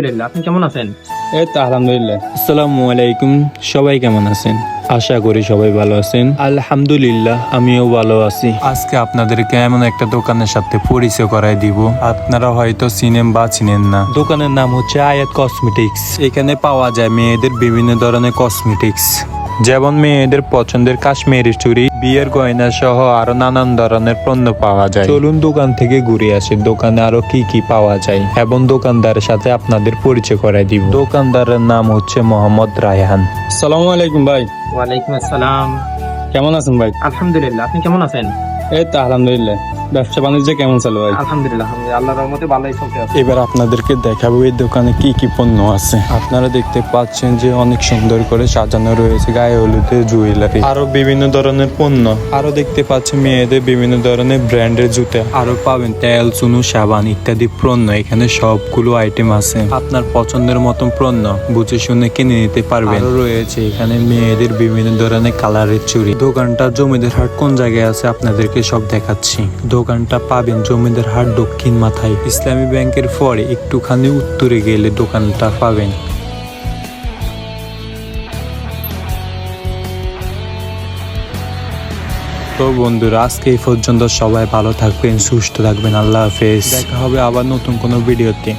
আলহামদুলিল্লাহ, আপনি কেমন আছেন? এই তো আলহামদুলিল্লাহ। আসসালামু আলাইকুম। সবাই কেমন আছেন? আশা করি সবাই ভালো আছেন। আলহামদুলিল্লাহ, আমিও ভালো আছি। আজকে আপনাদেরকে এমন একটা দোকানের সাথে পরিচয় করাই দিব, আপনারা হয়তো চিনেন বা চিনেন না। দোকানের নাম হচ্ছে আয়াত কসমেটিক্স। এখানে পাওয়া যায় মেয়েদের বিভিন্ন ধরনের কসমেটিক্স, যেমন মেয়েদের পছন্দের কাশ্মীরি চুড়ি, বিয়ের গয়না সহ আরো নানান ধরনের পণ্য পাওয়া যায়। চলুন দোকান থেকে ঘুরে আসি, দোকানে আরো কি কি পাওয়া যায় এবং দোকানদারের সাথে আপনাদের পরিচয় করাই দিব। দোকানদারের নাম হচ্ছে মোহাম্মদ রায়হান। আসসালামু আলাইকুম ভাই, ওয়ালাইকুম আসসালাম। কেমন আছেন ভাই? আলহামদুলিল্লাহ, আপনি কেমন আছেন? এই তো আলহামদুলিল্লাহ। ব্যবসা বাণিজ্য কেমন চলে ভাই? আলহামদুলিল্লাহ, আল্লাহর রহমতে ভালোই চলতে আছে। এবার আপনাদেরকে দেখাবো এই দোকানে কি কি পণ্য আছে। আপনারা দেখতে পাচ্ছেন যে অনেক সুন্দর করে সাজানো রয়েছে গায়ে হলুদের জুয়েলারি, আরো বিভিন্ন ধরনের পণ্য। আরো দেখতে পাচ্ছেন মেয়েদের বিভিন্ন ধরনের ব্র্যান্ডের জুতা, আরো পাবেন তেল, চুনু, সাবান ইত্যাদি পণ্য। এখানে সবগুলো আইটেম আছে, আপনার পছন্দের মতন পণ্য বুঝে শুনে কিনে নিতে পারবেন। আরো রয়েছে এখানে মেয়েদের বিভিন্ন ধরনের কালারের চুড়ি। দোকানটা জমিদার হাট কোন জায়গায় আছে আপনাদেরকে সব দেখাচ্ছি। দোকানটা পাবেন জমিদার হাট দক্ষিণ মাথায়, ইসলামী ব্যাংকের পরে একটুখানি উত্তরে গেলে দোকানটা পাবেন। তো বন্ধুরা, আজকে এই পর্যন্ত। সবাই ভালো থাকবেন, সুস্থ থাকবেন। আল্লাহ হাফেজ। দেখা হবে আবার নতুন কোনো ভিডিওতে।